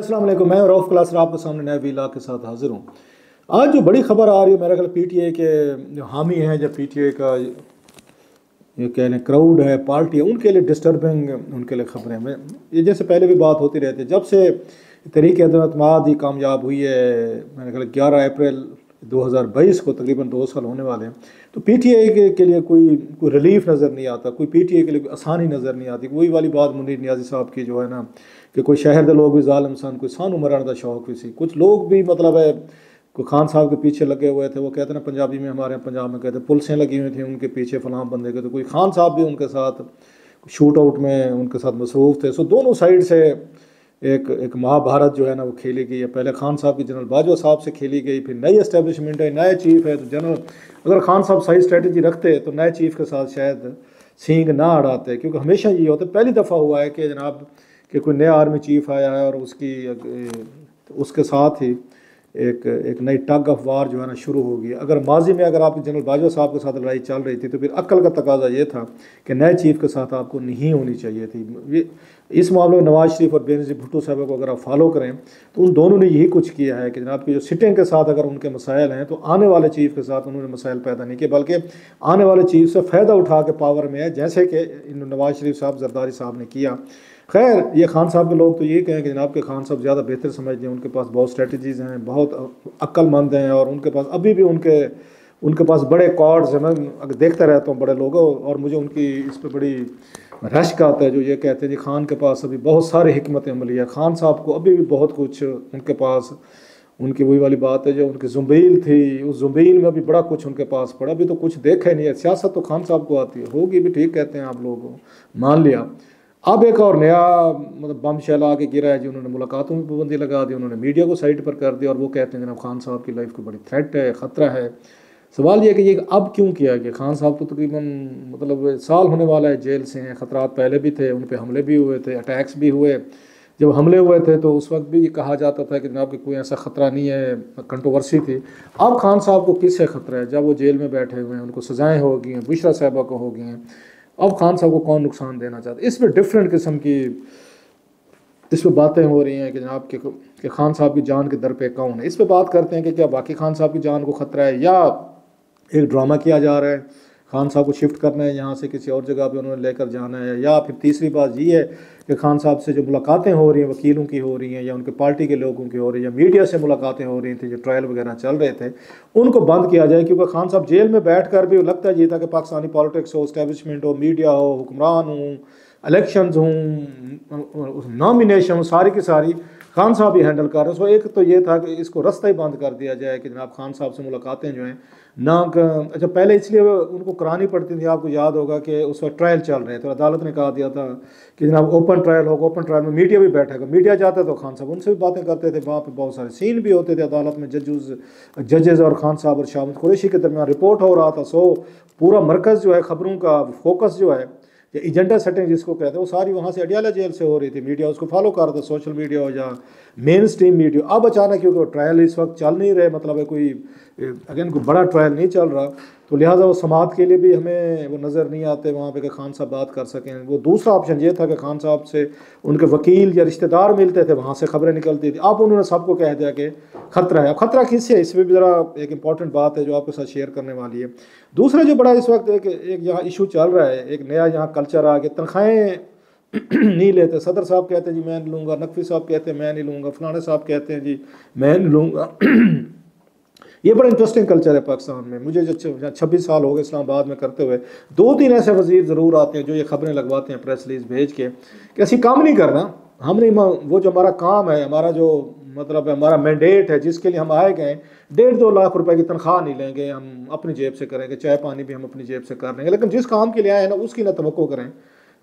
अस्सलाम वालेकुम। मैं रऊफ़ क्लासर आपके सामने नए वीलॉग के साथ हाजिर हूँ। आज जो बड़ी खबर आ रही है, मेरा ख्याल पीटीआई के जो हामी हैं, जब पीटीआई का ये कह लें क्राउड है, पार्टी है, उनके लिए डिस्टर्बिंग उनके लिए खबरें में ये जैसे पहले भी बात होती रहती है। जब से तहरीक एतमाद ही कामयाब हुई है, मेरे ख्याल 11 अप्रैल 2022 को तकरीबन 2 साल होने वाले हैं, तो पीटीआई के लिए कोई रिलीफ नज़र नहीं आता, कोई पीटीआई के लिए कोई आसानी नज़र नहीं आती। वही वाली बात मुनीर नियाज़ी साहब की जो है ना, कि कोई शहर के लोग भी ज़ालिम सन, कोई सानू मरण का शौक भी सी, कुछ लोग भी मतलब है कोई खान साहब के पीछे लगे हुए थे। वो कहते हैं ना पंजाबी में, हमारे पंजाब में कहते हैं पुलिसें लगी हुई थी उनके पीछे फलां बंदे के, तो कोई खान साहब भी उनके साथ शूट आउट में उनके साथ मसरूफ़ थे। सो दोनों साइड से एक महाभारत जो है ना वो खेली गई है। पहले खान साहब की जनरल बाजवा साहब से खेली गई, फिर नई एस्टेब्लिशमेंट है, नए चीफ है, तो जनरल अगर खान साहब सही स्ट्रेटजी रखते तो नए चीफ के साथ शायद सींग ना अड़ाते, क्योंकि हमेशा ये होता है। पहली दफ़ा हुआ है कि जनाब कि कोई नया आर्मी चीफ आया है और उसके साथ ही एक नई टग ऑफ वार जो है ना शुरू होगी। अगर माजी में अगर आपकी जनरल बाजवा साहब के साथ लड़ाई चल रही थी तो फिर अक्ल का तकाजा ये था कि नए चीफ के साथ आपको नहीं होनी चाहिए थी। इस मामले में नवाज शरीफ और बेनज़ीर भुट्टो साहब को अगर आप फॉलो करें तो उन दोनों ने यही कुछ किया है कि जनाब की जो सिटिंग के साथ अगर उनके मसाइल हैं तो आने वाले चीफ के साथ उन्होंने मसाइल पैदा नहीं किए, बल्कि आने वाले चीफ से फ़ायदा उठा के पावर में है, जैसे कि नवाज शरीफ साहब जरदारी साहब ने किया। खैर, ये खान साहब के लोग तो ये कहें कि जनाब के खान साहब ज़्यादा बेहतर समझते हैं, उनके पास बहुत स्ट्रेटजीज़ हैं, बहुत अक्लमंद हैं, और उनके पास अभी भी उनके पास बड़े कॉर्ड्स हैं। मैं अगर देखता रहता हूँ बड़े लोगों, और मुझे उनकी इस पर बड़ी रश्क आता है जो ये कहते हैं जी खान के पास अभी बहुत सारी हिकमत अमली है। खान साहब को अभी भी बहुत कुछ उनके पास, उनकी वही वाली बात है जो उनकी जुम्बील थी, उस जुम्बील में अभी बड़ा कुछ उनके पास पड़ा, अभी तो कुछ देखा ही नहीं है। सियासत तो खान साहब को आती है, होगी भी, ठीक कहते हैं आप लोग, मान लिया। अब एक और नया मतलब बम शैल आके गिरा है जी, उन्होंने मुलाकातों में पाबंदी लगा दी, उन्होंने मीडिया को साइड पर कर दिया, और वो कहते हैं जनाब खान साहब की लाइफ को बड़ी थ्रेट है, ख़तरा है। सवाल ये है कि ये अब क्यों किया गया? खान साहब तो तकरीबन मतलब साल होने वाला है जेल से हैं, ख़तरात पहले भी थे, उन पर हमले भी हुए थे, अटैक्स भी हुए। जब हमले हुए थे तो उस वक्त भी ये कहा जाता था कि जनाब कि कोई ऐसा ख़तरा नहीं है, कंट्रोवर्सी थी। अब खान साहब को किससे ख़तरा है? जब वो जेल में बैठे हुए हैं, उनको सज़ाएँ हो गई हैं, बुशरा साहबा को हो गई हैं, अब खान साहब को कौन नुकसान देना चाहता है? इसमें डिफरेंट किस्म की इस पर बातें हो रही हैं कि जनाब कि खान साहब की जान के दर पे कौन है। इस पर बात करते हैं कि क्या वाकई खान साहब की जान को ख़तरा है, या एक ड्रामा किया जा रहा है, खान साहब को शिफ्ट करना है यहाँ से किसी और जगह पे उन्होंने लेकर जाना है, या फिर तीसरी बात ये है कि खान साहब से जो मुलाकातें हो रही हैं, वकीलों की हो रही हैं या उनके पार्टी के लोगों की हो रही हैं, या मीडिया से मुलाकातें हो रही थी, जो ट्रायल वगैरह चल रहे थे, उनको बंद किया जाए। क्योंकि खान साहब जेल में बैठ कर भी लगता है ये था कि पाकिस्तानी पॉलिटिक्स हो, इस्टेब्लिशमेंट हो, मीडिया हो, हुक्मरान हो, इलेक्शंस हों, नॉमिनेशन हो, सारी की सारी खान साहब ही हैंडल कर रहे हैं। सो एक तो ये था कि इसको रास्ता ही बंद कर दिया जाए कि जनाब खान साहब से मुलाकातें जो हैं ना अच्छा, पहले इसलिए उनको करानी पड़ती थी, आपको याद होगा कि उस वक्त ट्रायल चल रहे थे, तो अदालत ने कहा दिया था कि जनाब ओपन ट्रायल होगा, ओपन ट्रायल में मीडिया भी बैठेगा। मीडिया जाता तो खान साहब उनसे भी बातें करते थे, वहाँ पे बहुत सारे सीन भी होते थे अदालत में, जजेज़ और खान साहब और शाह कुरैशी के दरमियान रिपोर्ट हो रहा था। सो पूरा मरकज़ जो है, खबरों का फोकस जो है, या एजेंडा सेटिंग जिसको कहते हैं, वो सारी वहाँ से अडियाला जेल से हो रही थी। मीडिया उसको फॉलो कर रहा था, सोशल मीडिया हो या मेन स्ट्रीम मीडिया। अब अचानक क्योंकि ट्रायल इस वक्त चल नहीं रहे, मतलब है कोई अगेन कोई बड़ा ट्रायल नहीं चल रहा, तो लिहाजा वो समात के लिए भी हमें वो नज़र नहीं आते वहाँ पे कि खान साहब बात कर सकें। वो दूसरा ऑप्शन ये था कि खान साहब से उनके वकील या रिश्तेदार मिलते थे, वहाँ से खबरें निकलती थी। अब उन्होंने सबको कह दिया कि ख़तरा है। अब ख़तरा किससे है, इसमें भी ज़रा एक इंपॉर्टेंट बात है जो आपके साथ शेयर करने वाली है। दूसरा जो बड़ा इस वक्त एक यहाँ इशू चल रहा है, एक नया यहाँ कल्चर आ गया, तनख्वाहें नहीं लेते। सदर साहब कहते हैं जी मैं नहीं लूँगा, नकवी साहब कहते हैं मैं नहीं लूँगा, फलाने साहब कहते हैं जी मैं नहीं लूँगा। ये बड़ा इंटरेस्टिंग कल्चर है पाकिस्तान में। मुझे जो 26 साल हो गए इस्लामाबाद में करते हुए, 2-3 ऐसे वजीर ज़रूर आते हैं जो ये खबरें लगवाते हैं प्रेस रिलीज भेज के कि ऐसी काम नहीं करना, हमने वो जो हमारा काम है, हमारा जो मतलब हमारा मैंडेट है जिसके लिए हम आए गए, 1.5-2 लाख रुपए की तनख्वाह नहीं लेंगे, हम अपनी जेब से करेंगे, चाय पानी भी हम अपनी जेब से कर लेंगे, लेकिन जिस काम के लिए आए हैं ना उसकी ना तवक्को करें।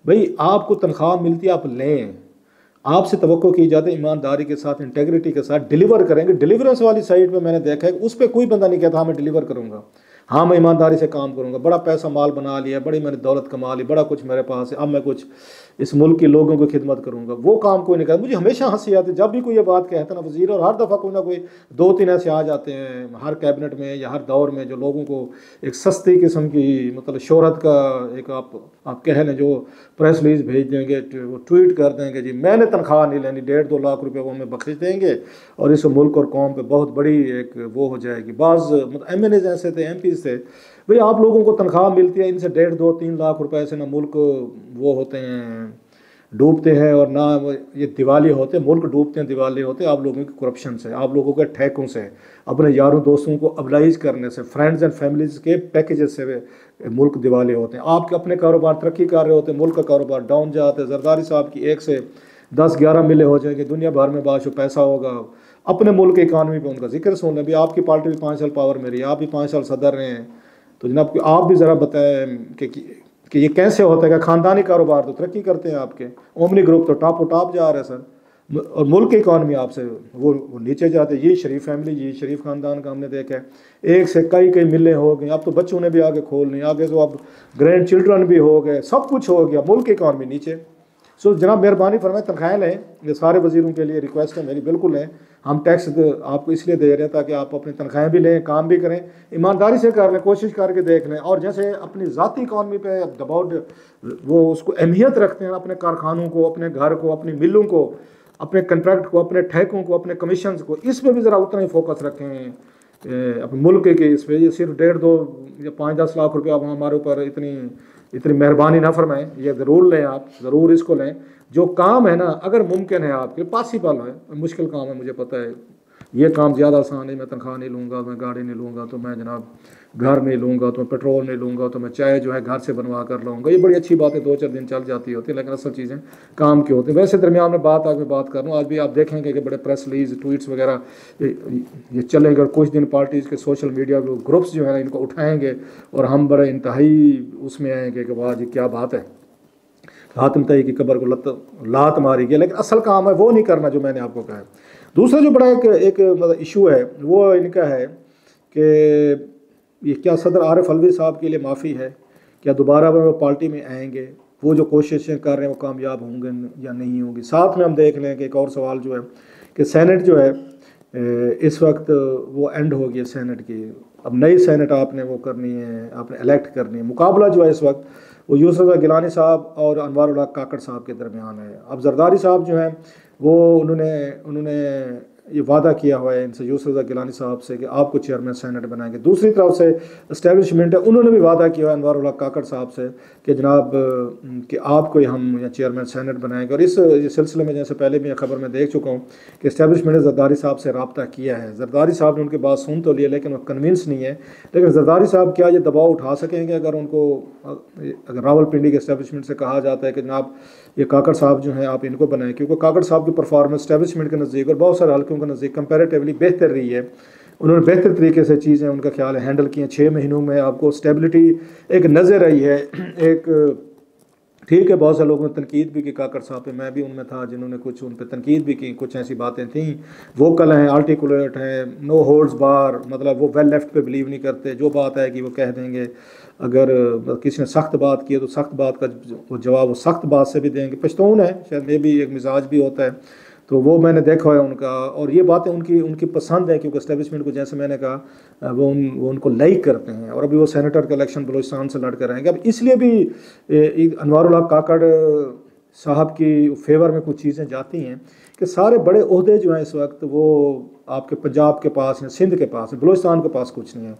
भाई आपको तनख्वाह मिलती है, आप लें, आपसे तवक्को की जाती है ईमानदारी के साथ, इंटेग्रिटी के साथ डिलीवर करेंगे। डिलीवरेंस वाली साइड पे मैंने देखा है उस पर कोई बंदा नहीं कहता हाँ मैं डिलीवर करूँगा। हाँ मैं ईमानदारी से काम करूँगा, बड़ा पैसा माल बना लिया, बड़ी मैंने दौलत कमा ली, बड़ा कुछ मेरे पास है, अब मैं कुछ इस मुल्क के लोगों की खिदमत करूँगा, वो काम कोई नहीं करता। मुझे हमेशा हंसी आती जब भी कोई ये बात कहता ना वज़ीर, और हर दफ़ा कोई ना कोई 2-3 ऐसे आ जाते हैं हर कैबिनेट में या हर दौर में जो लोगों को एक सस्ती किस्म की मतलब शोहरत का एक आप कह लें, जो प्रेस रिलीज भेज देंगे, वो ट्वीट कर देंगे जी मैंने तनख्वाह नहीं लेनी, 1.5-2 लाख रुपये वो हमें बख्श देंगे और इस मुल्क और कौम पे बहुत बड़ी एक वो हो जाएगी। बाज़ मतलब MNAs ऐसे थे, MPs थे, भाई आप लोगों को तनख्वाह मिलती है, इनसे 1.5-2-3 लाख रुपए से ना मुल्क वो होते हैं डूबते हैं और ना ये दिवाली होते, मुल्क डूबते हैं दिवाली होते आप लोगों की करप्शन से, आप लोगों के ठेकों से, अपने यारों दोस्तों को अबलाइज करने से, फ्रेंड्स एंड फैमिलीज के पैकेजेस से मुल्क दिवाली होते हैं। आपके अपने कारोबार तरक्की कर रहे होते हैं, मुल्क का कारोबार डाउन जाते हैं। जरदारी साहब की 1 से 10-11 मिले हो जाएंगे, दुनिया भर में बाशो पैसा होगा, अपने मुल्क की इकानमी पर उनका जिक्र सुन लें। भी आपकी पार्टी भी 5 साल पावर में रही, आप भी 5 साल सदर रहे हैं, तो जनाब आप भी ज़रा बताएं कि ये कैसे होता है कि ख़ानदानी कारोबार तो तरक्की करते हैं आपके, ओमनी ग्रुप तो टॉप जा रहा है सर, और मुल्क की इकानमी आपसे वो नीचे जाते। ये शरीफ फैमिली, ये शरीफ ख़ानदान का हमने देखा है, एक से कई मिले हो गए, अब तो बच्चों ने भी आगे खोल ली, आगे तो अब ग्रैंड चिल्ड्रन भी हो गए, सब कुछ हो गया, मुल्क की इकानमी नीचे। सो जनाब मेहरबानी फरमाएं तनख्वाहें लें, ये सारे वज़ीरों के लिए रिक्वेस्ट है मेरी, बिल्कुल लें। हम टैक्स आपको इसलिए दे रहे हैं ताकि आप अपनी तनख्वाहें भी लें, काम भी करें, ईमानदारी से कर लें, कोशिश करके देख लें। और जैसे अपनी ज़ाती इकानमी पे दबाव वो उसको अहमियत रखते हैं, अपने कारखानों को, अपने घर को, अपनी मिलों को, अपने कंट्रैक्ट को, अपने ठेकों को, अपने कमीशन को, इस पर भी ज़रा उतना ही फोकस रखें अपने मुल्क के इस पर। ये सिर्फ 1.5-2 या 5-10 लाख रुपये अब हमारे ऊपर इतनी मेहरबानी ना फरमाएं, ये ज़रूर लें, आप ज़रूर इसको लें। जो काम है ना, अगर मुमकिन है आपके पॉसिबल है, मुश्किल काम है मुझे पता है, ये काम ज़्यादा आसान है, मैं तनख्वाह नहीं लूँगा, मैं गाड़ी नहीं लूँगा, तो मैं जनाब घर नहीं लूँगा, तो पेट्रोल नहीं लूँगा, तो मैं चाय जो है घर से बनवा कर लाऊँगा, ये बड़ी अच्छी बात है, 2-4 दिन चल जाती होती है, लेकिन असल चीज़ें काम की होती है। वैसे दरमियान में बात आज मैं बात कर रहा हूँ, आज भी आप देखेंगे कि बड़े प्रेस रिलीज ट्वीट्स वगैरह ये चलेंगे, और कुछ दिन पार्टीज़ के सोशल मीडिया ग्रुप्स जो है इनको उठाएँगे और हम बड़े इंतहाई उसमें आएँगे कि वाह जी क्या बात है, हातिम तई की कब्र को लात मारी गई, लेकिन असल काम है वो नहीं करना जो मैंने आपको कहा है। दूसरा जो बड़ा एक मतलब इशू है वो इनका है कि ये क्या सदर आरिफ अलवी साहब के लिए माफ़ी है, क्या दोबारा वो पार्टी में आएंगे, वो जो कोशिशें कर रहे हैं वो कामयाब होंगे या नहीं होंगी। साथ में हम देख लें कि एक और सवाल जो है कि सेनेट जो है इस वक्त वो एंड हो गई है सेनेट की, अब नई सेनेट आपने वो करनी है, आपने इलेक्ट करनी है। मुकाबला जो है इस वक्त वो यूसुफ गिलानी साहब और अनवारुल हक काकड़ साहब के दरमियान है। अब जरदारी साहब जो हैं वो उन्होंने ये वादा किया हुआ है इनसे, यूसुफ गिलानी साहब से, कि आपको चेयरमैन सेनेट बनाएंगे। दूसरी तरफ से इस्टेब्लिशमेंट है, उन्होंने भी वादा किया है अनवारुल हक काकड़ साहब से कि जनाब कि आपको हम या चेयरमैन सेनेट बनाएंगे। और इस सिलसिले में जैसे पहले भी खबर में देख चुका हूँ कि इस्टेब्लिशमेंट ने जरदारी साहब से रब्ता किया है, जरदारी साहब ने उनकी बात सुन तो लिया लेकिन वो कन्विंस नहीं है। लेकिन जरदारी साहब क्या ये दबाव उठा सकेंगे अगर उनको, अगर रावलपिंडी के इस्टेब्लिशमेंट से कहा जाता है कि जनाब ये काकड़ साहब जो हैं आप इनको बनाएं, क्योंकि काकड़ साहब की परफॉर्मेंस इस्टेब्लिशमेंट के नज़दीक और बहुत सारे हल्कों के नज़दीक कंपैरेटिवली बेहतर रही है। उन्होंने बेहतर तरीके से चीज़ें उनका ख्याल है हैंडल की हैं। 6 महीनों में आपको स्टेबिलिटी एक नज़र आई है। एक ठीक है, बहुत से लोगों ने तनकीद भी की काकड़ साहब पे, मैं भी उनमें था जिन्होंने कुछ उन पर तनकीद भी की, कुछ ऐसी बातें थीं, वोकल हैं, आर्टिकुलेट हैं, नो होल्ड्स बार, मतलब वो वेल लेफ्ट पे बिलीव नहीं करते, जो बात है कि वो कह देंगे। अगर किसी ने सख्त बात की है तो सख्त बात का वो जवाब वो सख्त बात से भी देंगे। पश्तून है शायद, ये भी एक मिजाज भी होता है, तो वो मैंने देखा है उनका, और ये बातें उनकी पसंद है क्योंकि एस्टेब्लिशमेंट को जैसे मैंने कहा वो उनको लाइक करते हैं। और अभी वो सेनेटर का इलेक्शन बलूचिस्तान से लड़ कर आएंगे। अब इसलिए भी अनवारुल हक काकड़ साहब की फेवर में कुछ चीज़ें जाती हैं कि सारे बड़े ओहदे जो हैं इस वक्त वो आपके पंजाब के पास हैं, सिंध के पास है, बलूचिस्तान के पास कुछ नहीं है।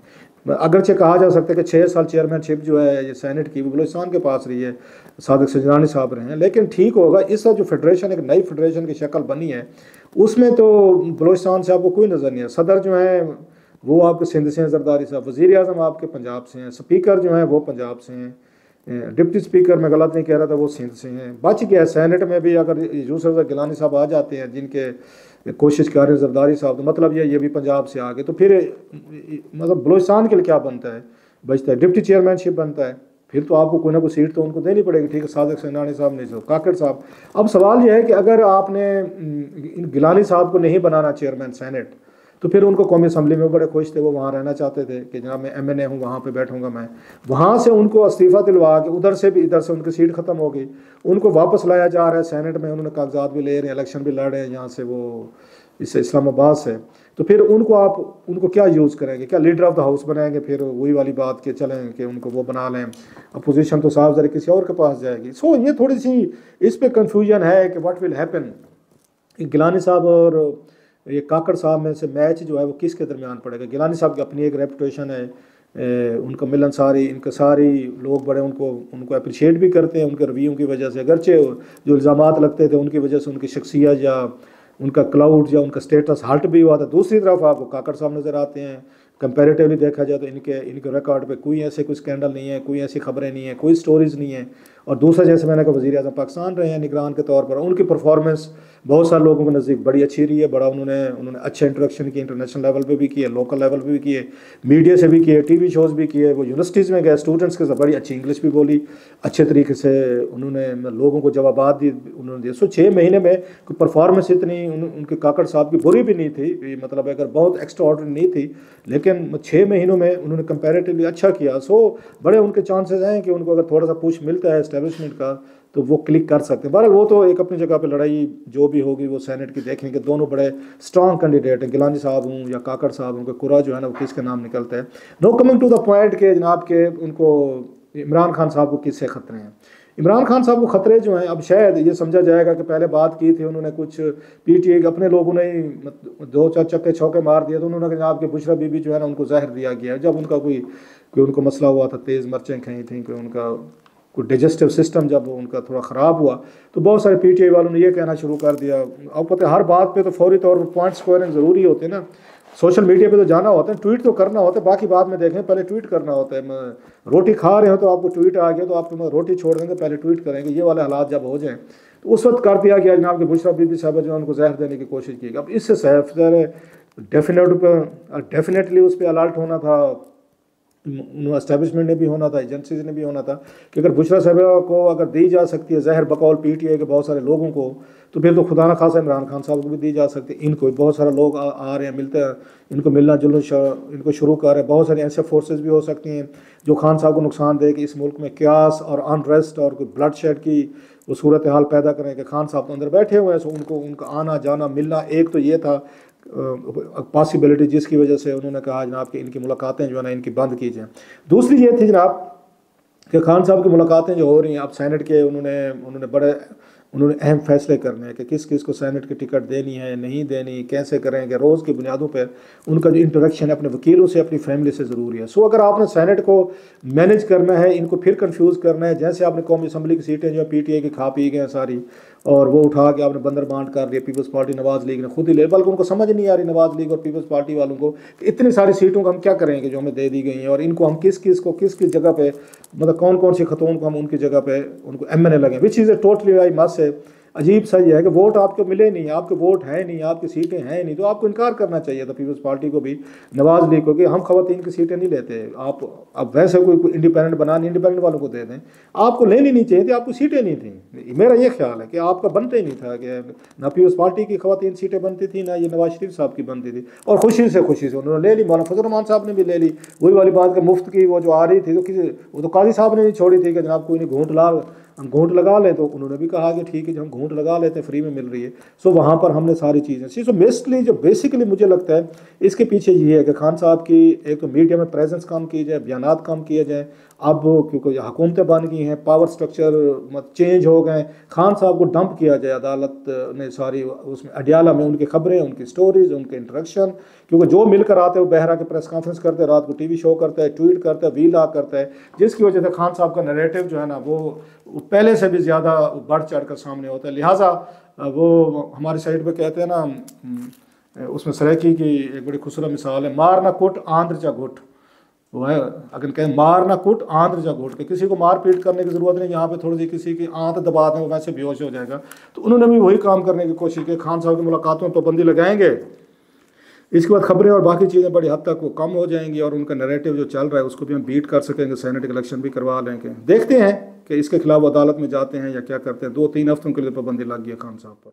अगरचे कहा जा सकता है कि 6 साल चेयरमैनशिप जो है ये सेनेट की बलूचिस्तान के पास रही है, सादिक सजनानी साहब रहे हैं। लेकिन ठीक होगा, इसका जो फेडरेशन एक नई फेडरेशन की शक्ल बनी है उसमें तो बलूचिस्तान से आपको कोई नज़र नहीं है। सदर जो है वो आपके सिंध से हैं जरदारी साहब, वज़ीर आज़म आपके पंजाब से हैं, स्पीकर जो हैं वो पंजाब से हैं, डिप्टी स्पीकर मैं गलत नहीं कह रहा था वो सिंध से हैं। बच गया सेनेट में भी अगर यूसुफ गिलानी साहब आ जाते हैं जिनके कोशिश कर रहे हैं जरदारी साहब, तो मतलब ये भी पंजाब से आ गए, तो फिर मतलब बलूचिस्तान के लिए क्या बनता है, बचता है डिप्टी चेयरमैनशिप बनता है, फिर तो आपको कोई ना कोई सीट तो उनको देनी पड़ेगी। ठीक है, सादिक सजनानी साहब नहीं, काकड़ साहब। अब सवाल यह है कि अगर आपने गिलानी साहब को नहीं बनाना चेयरमैन सेनेट, तो फिर उनको कौमी असम्बली में बड़े खुश थे, वो वहाँ रहना चाहते थे कि जनाब मैं MNA हूँ, वहाँ पे बैठूंगा मैं। वहाँ से उनको इस्तीफ़ा दिलवा के उधर से भी, इधर से उनकी सीट ख़त्म हो गई, उनको वापस लाया जा रहा है सेनेट में, उन्होंने कागजात भी ले रहे हैं, इलेक्शन भी लड़ रहे हैं यहाँ से, वो इससे इस्लामाबाद से। तो फिर उनको आप उनको क्या यूज़ करेंगे, क्या लीडर ऑफ द हाउस बनाएंगे? फिर वही वाली बात के चलें कि उनको वो बना लें, अपोजिशन तो साफ ज़रा किसी और के पास जाएगी। सो ये थोड़ी सी इस पे कन्फ्यूजन है कि व्हाट विल हैपन। गिलानी साहब और ये काकड़ साहब में से मैच जो है वो किसके दरमियान पड़ेगा? गिलानी साहब की अपनी एक रेपुटेशन है, उनका मिलनसारी, इनके सारी लोग बड़े उनको अप्रिशिएट भी करते हैं उनके रवैयों की वजह से, अगरचे जो इल्ज़ामात लगते थे उनकी वजह से उनकी शख्सियत या उनका क्लाउड या उनका स्टेटस हल्ट भी हुआ था। दूसरी तरफ आपको काकड़ साहब नज़र आते हैं, कंपैरेटिवली देखा जाए तो इनके रिकॉर्ड पे कोई ऐसे कोई स्कैंडल नहीं है, कोई ऐसी खबरें नहीं है, कोई स्टोरीज़ नहीं है। और दूसरा, जैसे मैंने कहा, वज़ीर आज़म पाकिस्तान रहे हैं निगरान के तौर पर, उनकी परफॉर्मेंस बहुत सारे लोगों के नज़दीक बड़ी अच्छी रही है, बड़ा उन्होंने अच्छे इंटरेक्शन किए, इंटरनेशनल लेवल पे भी किए, लोकल लेवल पे भी किए, मीडिया से भी किए, TV शोज़ भी किए, वो यूनिवर्सिटीज़ में गए, स्टूडेंट्स के साथ बड़ी अच्छी इंग्लिश भी बोली, अच्छे तरीके से उन्होंने लोगों को जवाबात दी उन्होंने दिए। 6 महीने में परफॉर्मेंस इतनी उनके काकड़ साहब की बुरी भी नहीं थी, मतलब अगर बहुत एक्स्ट्रा ऑर्डनरी नहीं थी, लेकिन 6 महीनों में उन्होंने कंपैरेटिवली अच्छा किया। सो बड़े उनके चांसेस हैं कि उनको अगर थोड़ा सा पुश मिलता है एस्टेब्लिशमेंट का तो वो क्लिक कर सकते हैं। बहरहाल वो तो एक अपनी जगह पे लड़ाई जो भी होगी वो सेनेट की देखेंगे। दोनों बड़े स्ट्रॉन्ग कैंडिडेट हैं, गिलानी साहब हूँ या काकड़ साहब हूँ, कुरा जो है ना वो किसके नाम निकलता है। No coming to the point के जनाब के उनको इमरान खान साहब को किससे खतरे हैं। इमरान खान साहब को खतरे जो हैं, अब शायद ये समझा जाएगा कि पहले बात की थी उन्होंने कुछ PTA के अपने लोगों ने 2-4 चक्के चौके मार दिए, तो उन्होंने जनाब के बुशरा बीबी जो है ना उनको जहर दिया गया जब उनका कोई उनको मसला हुआ था, तेज़ मिर्चें खाई थी, कि उनका कोई डाइजेस्टिव सिस्टम जब उनका थोड़ा ख़राब हुआ तो बहुत सारे PTA वालों ने ये कहना शुरू कर दिया। अब पता है हर बात पे तो फौरी तौर पर पॉइंट स्क्वायरिंग ज़रूरी होते हैं ना, सोशल मीडिया पे तो जाना होता है, ट्वीट तो करना होता है, बाकी बाद में देखें, पहले ट्वीट करना होता है। रोटी खा रहे हो तो आपको ट्वीट आ गया तो आप रोटी छोड़ देंगे, पहले ट्वीट करेंगे। ये वाले हालात जब हो जाएँ तो उस वक्त कर दिया गया जनाब के बुशरा बीबी साहब जो उनको जहर देने की कोशिश की। अब इससे डेफिनेटली उस पर अलर्ट होना था, एस्टेब्लिशमेंट ने भी होना था, एजेंसीज ने भी होना था कि अगर बुशरा साहबा को अगर दी जा सकती है जहर बकौल PTA के बहुत सारे लोगों को, तो फिर तो खुदा न खासा इमरान खान साहब को भी दी जा सकती है। इनको बहुत सारे लोग आ रहे हैं, मिलते हैं, इनको मिलना जुलना इनको शुरू कर रहे हैं। बहुत सारी ऐसे फोर्सेस भी हो सकती हैं जो खान साहब को नुकसान दे कि इस मुल्क में क्यास और अनरेस्ट और कोई ब्लड शेड की वो सूरत हाल पैदा करें कि खान साहब तो अंदर बैठे हुए हैं, सो उनका आना जाना मिलना। एक तो ये था पॉसिबिलिटी जिसकी वजह से उन्होंने कहा जनाब कि इनकी मुलाकातें जो है ना इनकी बंद की जाएँ। दूसरी ये थी जनाब कि खान साहब की मुलाकातें जो हो रही हैं, अब सेनेट के उन्होंने अहम फैसले करने हैं कि किस किस को सेनेट की टिकट देनी है, नहीं देनी, कैसे करेंगे, रोज़ की बुनियादों पर उनका जो इंटरेक्शन है अपने वकीलों से, अपनी फैमिली से ज़रूरी है। सो अगर आपने सेनेट को मैनेज करना है, इनको फिर कंफ्यूज करना है, जैसे आपने कौमी असम्बली की सीटें जो PTA की खा पी गए हैं सारी, और वो उठा के आपने बंदर बांट कर दिया, पीपल्स पार्टी नवाज़ लीग ने खुद ही ले, बल्कि उनको समझ नहीं आ रही नवाज़ लीग और पीपल्स पार्टी वालों को कि इतनी सारी सीटों का हम क्या करेंगे जो हमें दे दी गई हैं, और इनको हम किस किस जगह पे, मतलब कौन कौन सी खतून को हम उनकी जगह पे उनको MNA लगे, which is a totally I must say अजीब सा ये है कि वोट आपको मिले नहीं, आपके वोट है नहीं, आपकी सीटें हैं नहीं, तो आपको इनकार करना चाहिए था पीपल्स पार्टी को भी, नवाज़ लीग को, कि हम खवातीन की सीटें नहीं लेते। आप अब वैसे कोई इंडिपेंडेंट बनानी, इंडिपेंडेंट वालों को दे दें, आपको लेनी नहीं चाहिए थी, आपको सीटें नहीं थी। मेरा ये ख्याल है कि आपका बनता ही नहीं था कि ना पीपल्स पार्टी की खवातीन सीटें बनती थी, ना ये नवाज शरीफ साहब की बनती थी। और खुशी से उन्होंने ले ली, मौलाना फजल रहमान साहब ने भी ले ली। वही वाली बात कि मुफ्त की वो जो आ रही थी तो वो तो काजी साहब ने नहीं छोड़ी थी कि जनाब कोई नहीं हम घूंट लगा लें, तो उन्होंने भी कहा कि ठीक है जो हम घूंट लगा लेते हैं, फ्री में मिल रही है। सो वहाँ पर हमने सारी चीज़ें सो मेस्टली जो बेसिकली मुझे लगता है इसके पीछे ये है कि खान साहब की एक तो मीडिया में प्रेजेंस कम की जाए, बयानात कम किए जाए। अब क्योंकि हुकूमतें बन गई हैं, पावर स्ट्रक्चर चेंज हो गए, खान साहब को डंप किया जाए अदालत ने सारी, उसमें अडियाला में उनकी खबरें, उनकी स्टोरीज, उनके इंटरेक्शन, क्योंकि जो मिलकर आते हैं वो बहरा के प्रेस कॉन्फ्रेंस करते हैं, रात को TV शो करता है, ट्वीट करता है, वीलॉग करता है, जिसकी वजह से खान साहब का नैरेटिव जो है ना वो पहले से भी ज़्यादा बढ़ चढ़ कर सामने होता है। लिहाजा वो हमारी साइड पे कहते हैं ना, उसमें सरायकी की एक बड़ी खूबसूरत मिसाल है, मार ना कुट आंध्र जा घुट, वो है अगर कहें मार ना कुट आंध्र जा घुट, के किसी को मार पीट करने की ज़रूरत नहीं, यहाँ पे थोड़ी सी किसी की आंत दबा दें वो वैसे बेहोश हो जाएगा। तो उन्होंने भी वही काम करने की कोशिश की, खान साहब की मुलाकातों पर पाबंदी लगाएंगे, इसके बाद खबरें और बाकी चीज़ें बड़ी हद तक वो कम हो जाएंगी, और उनका नैरेटिव जो चल रहा है उसको भी हम बीट कर सकेंगे, सेनेट इलेक्शन भी करवा लेंगे। देखते हैं कि इसके खिलाफ अदालत में जाते हैं या क्या करते हैं। 2-3 हफ्तों के लिए पाबंदी लग गई है खान साहब पर।